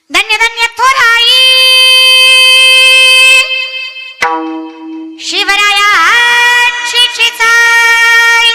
धन्य धन्य थोराई शिवरायांची चिचाई,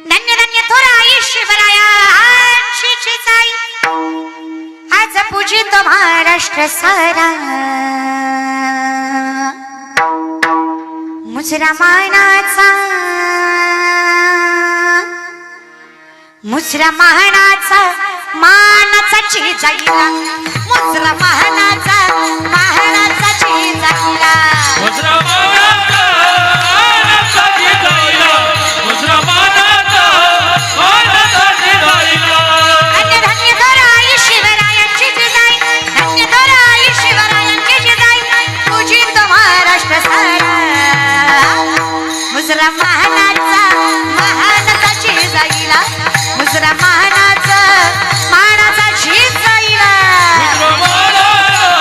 धन्य धन्य थोराई शिवरायांची चिचाई, आज पूजित महाराष्ट्र सारा, मुजरा मानाचा मुजरा मानाचा मानाचा चिजाईला, मुजरा मानाचा मानाचा चिजाईला, मुजरा मानाचा मानाचा चिजाईला, मुजरा मानाचा मानाचा चिजाईला, धन्य धन्य थोराई शिवरायांची चिजाई, धन्य थोराई शिवरायांची चिजाई, पूजित महाराष्ट्र सारा, मुजरा मानाचा मानाचा चिजाईला, मुजरा मानाचा मानाचा चिजाईला, मुजरा मानाचा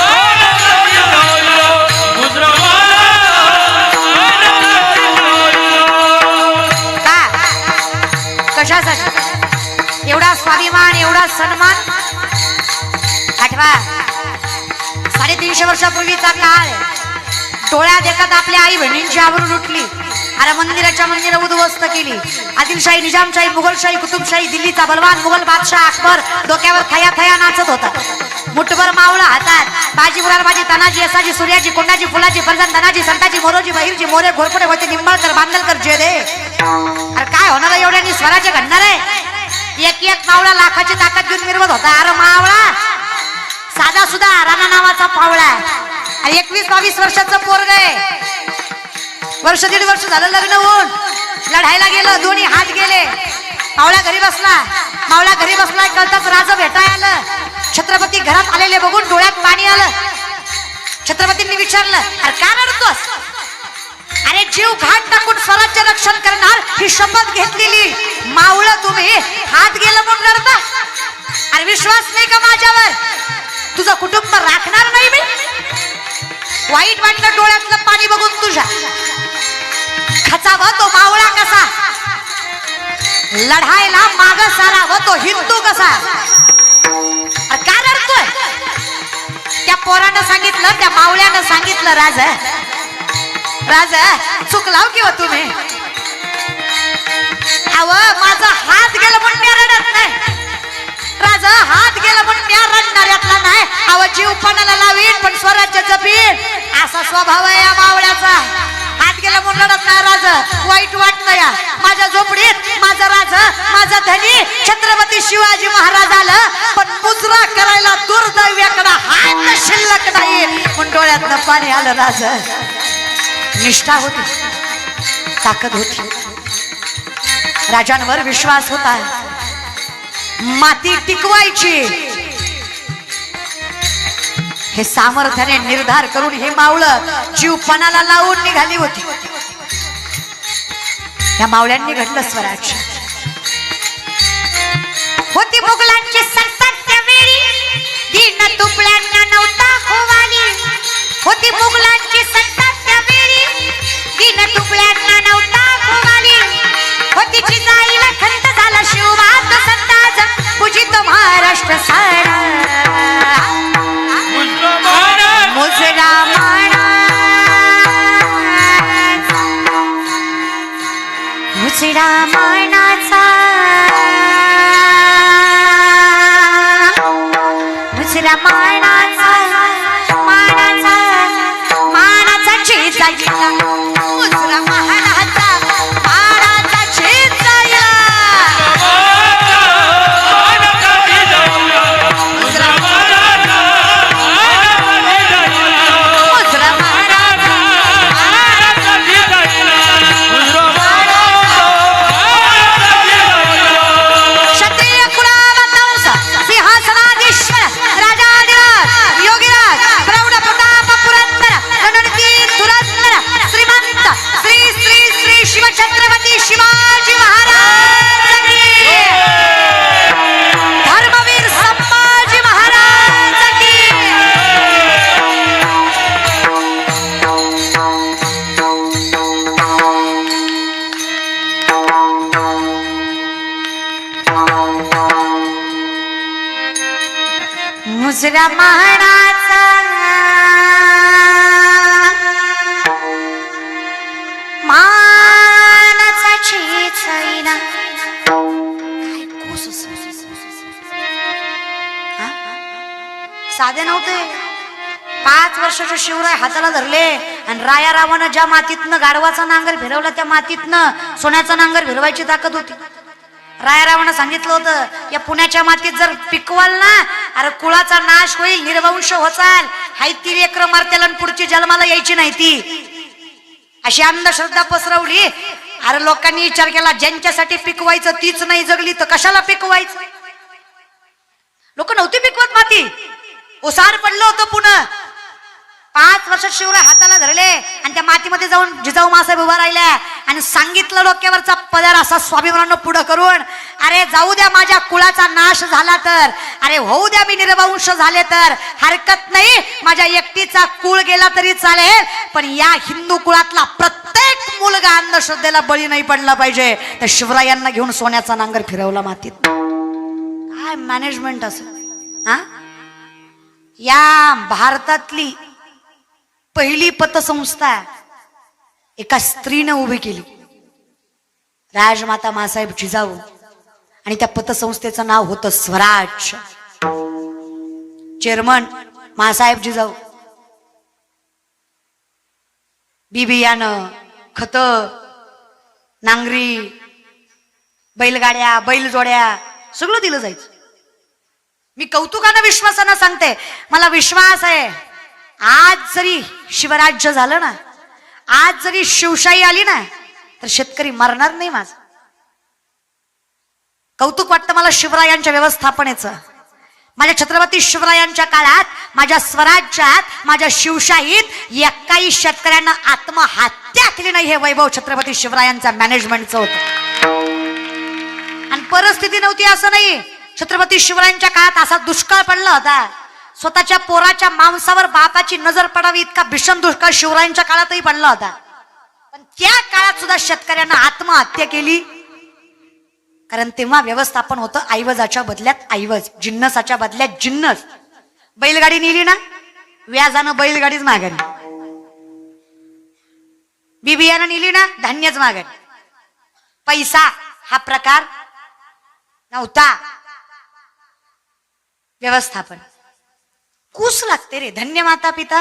मानाचा चिजाईला, मुजरा मानाचा का कशासाठी एवढा स्वाभिमान, एवढा सन्मान? आठवा 350 वर्षापूर्वीचा काळ, डोळ्यात एखाद आपल्या आई बहिणींची आवरून उठली, अरे मंदिराच्या मंदिरं उद्ध्वस्त केली, आदिलशाही, निजामशाही, मुघलशाही, कुतुबशाही, दिल्लीचा बलवान मुघल बादशाह अकबर डोक्यावर थया थया नाचत होता, मुठभर मावळा हातात, बाजी मुरारबाजी, तानाजी, असाजी, सूर्याजी, कोंडाजी, फुलाजी, फरजान, धनाजी, संताजी, मोरोजी, बहिरजी, मोरे, घोरपडे होते, निंबाळकर, बांदलकर, जेदे. अरे काय होणार आहे एवढ्यानी? स्वराज्य घडणार आहे? एक एक मावळा लाखाची ताकद घेऊन मिरवत होता. अरे मावळा साधा सुद्धा राणा नावाचा पावळा आहे, 21-22 वर्षाचं पोरग आहे, वर्ष दीड वर्ष झालं लग्न होऊन, लढायला गेलं, दोन्ही हात गेले, मावळा घरी बसला, मावळा घरी बसलाय कळताच राजा भेटाय आलं, छत्रपती घरात आलेले बघून डोळ्यात पाणी आलं. छत्रपतींनी विचारलं, अरे का रडतोस? अरे जीव घाट टाकून स्वराज्य रक्षण करणार ही शपथ घेतलेली मावळ तुम्ही हात गेलं म्हणून रडता? अरे विश्वास नाही का माझ्यावर? तुझं कुटुंब राखणार नाही मी? वाईट वाटलं डोळ्यातलं पाणी बघून तुझ्या. खचावा तो मावळा कसा, लढायला माग सारावा तो हिंदू कसा. अरे का रडतोय? त्या पोरानं सांगितलं, त्या मावळ्यानं सांगितलं, राजा राजा चुकलाव किंवा तुम्ही, अव माझा हात गेला म्हणून मी रडत नाही, राजा हात गेला म्हणून मी रडणाऱ्यातला नाही, अव जीव पणाला लावीन पण स्वराज्य जपीन असा स्वभाव आहे या मावळ्याचा. हात गेला म्हणून रडत नाही राजा, वाईट वाटतं या माझ्या झोपडीत माझा राजा, माझा धनी छत्रपती शिवाजी महाराज आलं, पण मुजरा करायला दुर्दैव्याकडे हात शिल्लक नाही म्हणून डोळ्यातनं पाणी आलं. राजा निष्ठा होती, ताकद होती, राजांवर विश्वास होता, माती टिकवायची हे सामर्थ्याने निर्धार करून हे मावळं जीव पणाला लावून निघाली होती. या मावळ्यांनी घडलं स्वराज्य. होती मुघलांची सत्ता त्यावेळी, दीन तुकड्यांना नव्हता खोवाली. होती मुघलांची सत्ता त्यावेळी, दीन तुकड्यांना नव्हता खोवाली. होती जिजाईला खंत झाला शिवबात सत्ताज, पूजित महाराष्ट्र सारा, मुजरा मानाचा मुजरा मानाचा मानाचा मानाचा चिजाईला, मुजरा मानाचा मानाचा चिजाईला, मुजरा क्षत्रिय कुळावता सिंहासनाधीश्वर राजाधिराज योगीराज प्रौढ प्रताप पुरंदर रणनीती धुरंधर श्रीमान मुजरा मानाचा मानाचा चेचैना काय कोस साधे नव्हते. 5 वर्षाचे शिवराय हाताला धरले आणि राया रावानं ज्या मातीतनं गाढवाचा नांगर फिरवला त्या मातीतनं सोन्याचा नांगर फिरवायची ताकद होती. राया रावानं सांगितलं होतं या पुण्याच्या मातीत जर पिकवाल ना अरे कुळाचा नाश होईल, निर्वंश होचाल, हाय ती लेकर मारतेल आणि पुढची जन्माला यायची नाही ती, अशी अंधश्रद्धा पसरवली. अरे लोकांनी विचार केला ज्यांच्यासाठी पिकवायचं तीच नाही जगली तर कशाला पिकवायचं. लोक नव्हती पिकवत माती, ओसाड पडलं होतं पुन्हा. 5 वर्षात शिवराय हाताला धरले आणि त्या मातीमध्ये जाऊन जिजाऊ मासाहेब उभा राहिल्या आणि सांगितलं डोक्यावरचा पदर असा स्वाभिमानानं पुढं करून, अरे जाऊ द्या माझ्या कुळाचा नाश झाला तर, अरे होऊ द्या मी निर्वंश झाले तर हरकत नाही, माझ्या एकटीचा कुळ गेला तरी चालेल, पण या हिंदू कुळातला प्रत्येक मुलगा अंधश्रद्धेला बळी नाही पडला पाहिजे. तर शिवरायांना घेऊन सोन्याचा नांगर फिरवला मातीत. काय मॅनेजमेंट असं. हा, या भारतातली पहिली पतसंस्था एका स्त्रीने उभी केली, राजमाता मासाहेब जिजाऊ, आणि त्या पतसंस्थेचं नाव होतं स्वराज. चेअरमन मासाहेब जिजाऊ. बिबियाणं, खत, नांगरी, बैलगाड्या, बैलजोड्या सगळं दिलं जायचं. मी कौतुकानं विश्वासानं सांगते, मला विश्वास आहे आज जरी शिवराज्य झालं ना, आज जरी शिवशाही आली ना, तर शेतकरी मरणार नाही. माझं कौतुक वाटतं मला शिवरायांच्या व्यवस्थापनेचं. माझ्या छत्रपती शिवरायांच्या काळात, माझ्या स्वराज्यात, माझ्या शिवशाहीत एकाही शेतकऱ्यांना आत्महत्या केली नाही. हे वैभव छत्रपती शिवरायांच्या मॅनेजमेंटचं होतं. आणि परिस्थिती नव्हती असं नाही. छत्रपती शिवरायांच्या काळात असा दुष्काळ पडला होता, स्वतःच्या पोराच्या मांसावर बापाची नजर पडावी इतका भीषण दुष्काळ शिवरायांच्या काळातही पडला होता. पण त्या काळात सुद्धा शेतकऱ्यांना आत्महत्या केली, कारण तेव्हा व्यवस्थापन होतं ऐवजाच्या बदल्यात ऐवज, जिन्नसाच्या बदल्यात जिन्नस. बैलगाडी नेली ना, व्याजानं बैलगाडीच मागणी. बिबियानं नेली ना, धान्यच मागणी. पैसा हा प्रकार नव्हता. व्यवस्थापन कुस लागते रे. धन्य माता पिता.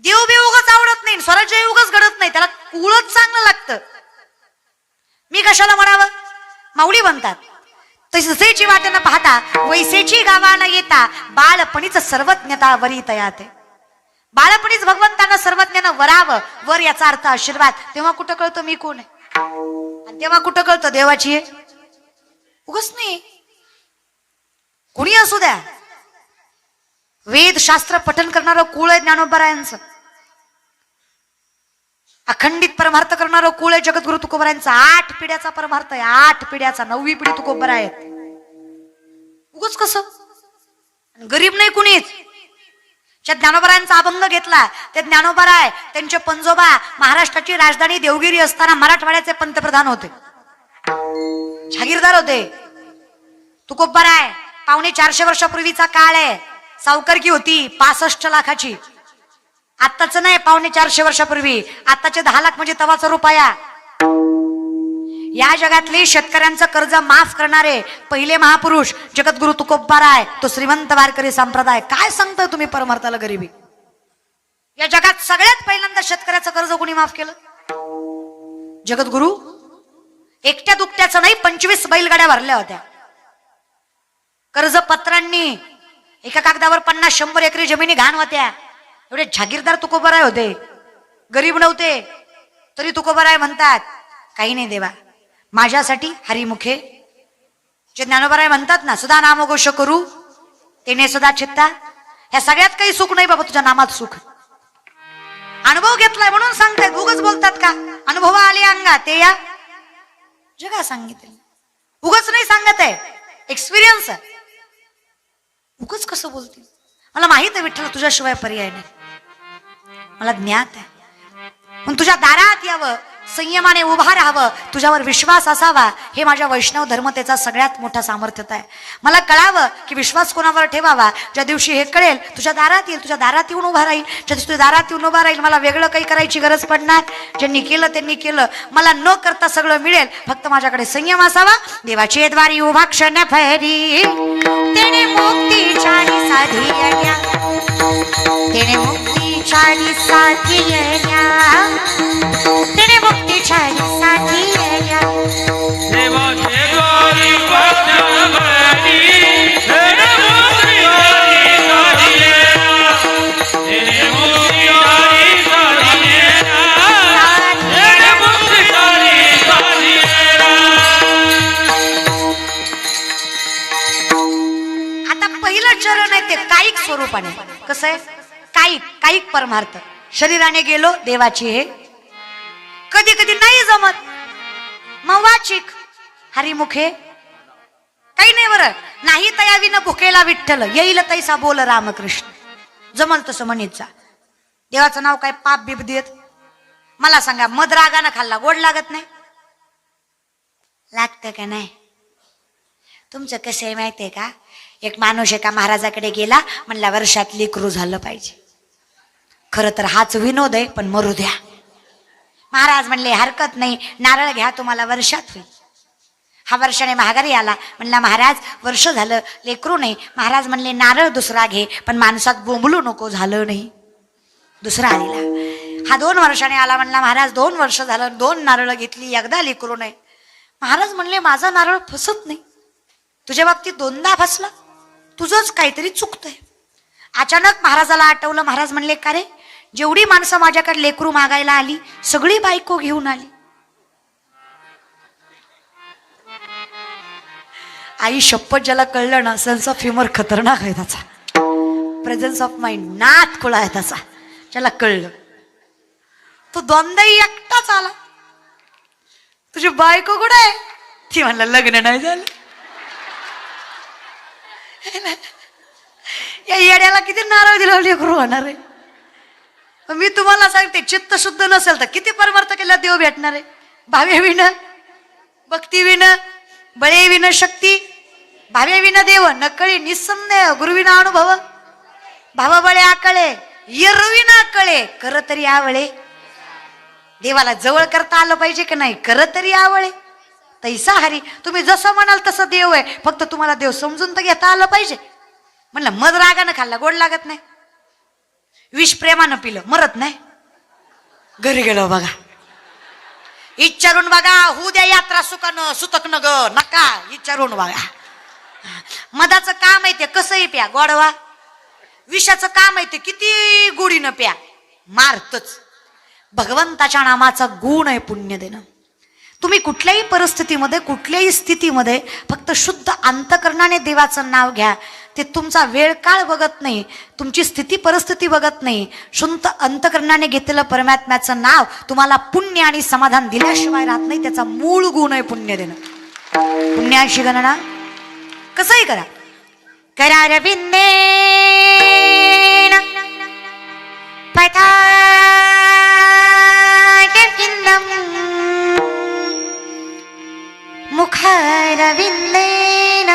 देव बी उगाच आवडत नाही, स्वराज्य उगाच घडत नाही, त्याला कुळच चांगलं लागतं. मी कशाला म्हणावं, माऊली बनतात तसेची वाटेनं पाहता वैसेची गावाला येता बाळपणीच सर्वज्ञता वरी तयात. बाळपणीच भगवंतांना सर्वज्ञानं वरावं. वर याचा अर्थ आशीर्वाद. तेव्हा कुठं कळतं मी कोण आहे, आणि तेव्हा कुठं कळतं देवाची आहे. उगाच नाही, कुणी असू द्या, वेद शास्त्र पठन करणारं कुळ आहे ज्ञानोबरायांचं. अखंडित परमार्थ करणारं कुळ आहे जगद्गुरु तुकोबरायांचा. 8 पिढ्याचा परमार्थ आहे, 8 पिढ्याचा. 9वी पिढी तुकोबरा आहेत. उगाच कसं, गरीब नाही कुणीच. ज्या ज्ञानोबरायांचा अभंग घेतला ते ज्ञानोबराय, त्यांचे पंजोबा महाराष्ट्राची राजधानी देवगिरी असताना मराठवाड्याचे पंतप्रधान होते, जहागीरदार होते. तुकोबराय 450 वर्षापूर्वीचा काळ आहे. सावकारकी होती 65 लाखाची. आत्ताच नाही, 450 वर्षापूर्वी. आत्ताचे 10 लाख म्हणजे तवाचा रुपया. या जगातले शेतकऱ्यांचं कर्ज माफ करणारे पहिले महापुरुष जगद्गुरु तुकोबराय, तो श्रीमंत वारकरी संप्रदाय. काय सांगताय तुम्ही परमार्थाला गरिबी. या जगात सगळ्यात पहिल्यांदा शेतकऱ्याचं कर्ज कोणी माफ केलं? जगद्गुरु. एकट्या दुकट्याचं नाही, 25 बैलगाड्या भरल्या होत्या कर्जपत्रांनी. एका कागदावर 50-100 एकरी जमिनी घाण होत्या. एवढे जहागीरदार तुकोबराय होते, गरीब नव्हते. तरी तुकोबराय म्हणतात काही नाही देवा, माझ्यासाठी हरिमुखे. जे ज्ञानोबराय म्हणतात ना, सदा नामघोष करू तेने सदा चित्ता. ह्या सगळ्यात काही सुख नाही बाबा, तुझ्या नामात सुख. अनुभव घेतलाय म्हणून सांगतायत, उगाच बोलतात का? अनुभव आले अंगा ते या जगा सांगितलं. उगाच नाही सांगत आहे, एक्सपिरियन्स. उगाच कसं बोलतील? मला माहित आहे विठ्ठल तुझ्याशिवाय पर्याय नाही, मला ज्ञात आहे. पण तुझ्या दारात यावं, संयमाने उभा राहावं, तुझ्यावर विश्वास असावा, हे माझ्या वैष्णव धर्मतेचा सगळ्यात मोठा सामर्थ्यता आहे. मला कळावं की विश्वास कोणावर ठेवावा. ज्या दिवशी हे कळेल तुझ्या दारात येईल, तुझ्या दारात येऊन उभा राहील. ज्या दिवशी तुझ्या दारात येऊन उभा राहील, मला वेगळं काही करायची गरज पडणार. ज्यांनी केलं त्यांनी केलं, मला न करता सगळं मिळेल. फक्त माझ्याकडे संयम असावा. देवाची द्वारी उभा क्षण फरी, तेने मुक्तीच्या साधी येण्या, तेने मुक्तीच्या साधी येण्या, तेने मुक्तीच्या साधी येण्या. देवाचे द्वारी वचन भरी, तेने मुक्तीची साधी येण्या, तेने मुक्तीची साधी येण्या, तेने मुक्तीची साधी येण्या. आता पहिलं चरण आहे ते कायिक स्वरूपाने. कसं आहे? कायिक परमार्थ. शरीराने गेलो देवाची, हे कधी कधी नाही जमत, मग वाचिक हरिमुखे काही नाही. बरं नाही तयावी न भुकेला विठ्ठल, येईल तैसा बोल रामकृष्ण. जमल तसं म्हणीत जा. देवाचं नाव काय पाप बिप देत? मला सांगा, मध रागानं खाल्ला गोड लागत नाही? लागतं का नाही? तुमचं कसं आहे माहितीये का? एक माणूस एका महाराजाकडे गेला, म्हणला वर्षात लेकरू झालं पाहिजे. खरं तर हाच विनोद आहे, पण मरू द्या. महाराज म्हणले हरकत नाही, नारळ घ्या, तुम्हाला वर्षात होईल. हा वर्षाने माघारी आला, म्हणला महाराज वर्ष झालं लेकरू नाही. महाराज म्हणले नारळ दुसरा घे, पण माणसात बोंबलू नको, झालं नाही. दुसरा आलेला. हा 2 वर्षाने आला, म्हणला महाराज 2 वर्ष झालं, 2 नारळ घेतली, एकदा लेकरू नाही. महाराज म्हणले माझा नारळ फसत नाही, तुझ्या बाबतीत 2दा फसला, तुझंच काहीतरी चुकतंय. अचानक महाराजाला आठवलं. महाराज म्हणले का रे, जेवढी माणसं माझ्याकडे लेकरू मागायला आली, सगळी बायको घेऊन आली. आई शपथ, ज्याला कळलं ना, सेन्स ऑफ ह्युमर खतरनाक आहे त्याचा, प्रेझेन्स ऑफ माइंड नाथ खुळा आहे त्याचा. ज्याला कळलं तो 2दाही एकटाच आला. तुझी बायको कुठे आहे? ती म्हणला लग्न नाही झालं. या येड्याला किती नारळ दिला लेकरू होणार आहे? मी तुम्हाला सांगते, चित्त शुद्ध नसेल तर किती परमार्थ केला देव भेटणार आहे? भावे विन भक्ती विन, बळे विन शक्ती, भावे विन देव नकळी निसंदेह, गुरुविना अनुभव, भाव बळे आकळे, येरविना कळे, कर तरी आवळे. देवाला जवळ करता आलं पाहिजे की नाही? कर तरी आवळे तैसा हरी. तुम्ही जसं म्हणाल तसं देव आहे, फक्त तुम्हाला देव समजून तर घेता आलं पाहिजे. म्हणलं मध रागानं खाल्ला गोड लागत नाही, विष प्रेमानं पिलं मरत नाही. घरी गेलो बघा, इच्चारून बघा, होऊ द्या यात्रा सुखानं सुतकन ग, नका इच्चारून बघा. मधाचं काम आहे ते कसंही प्या गोडवा, विषाचं काम आहे ते किती गोडीनं प्या, मारतच. भगवंताच्या नामाचा गुण आहे पुण्य देणं. तुम्ही कुठल्याही परिस्थितीमध्ये, कुठल्याही स्थितीमध्ये फक्त शुद्ध अंतकरणाने देवाचं नाव घ्या. ते तुमचा वेळ काळ बघत नाही, तुमची स्थिती परिस्थिती बघत नाही. शुद्ध अंतकरणाने घेतलेलं परमात्म्याचं नाव तुम्हाला पुण्य आणि समाधान दिल्याशिवाय राहत नाही. त्याचा मूळ गुण आहे पुण्य देणं. पुण्याशी गणना कसंही करा. करा रविंदे मुखारविंदेन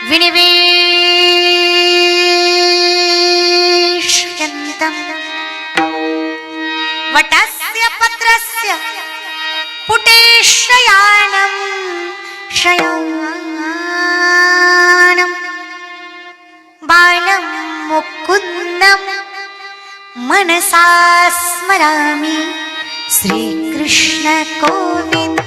विनिवेशयन्तं वटस्य पत्रस्य पुटेशयानं शयानं बालं मुकुन्दं मनसा स्मरामि. श्रीकृष्ण गोविन्द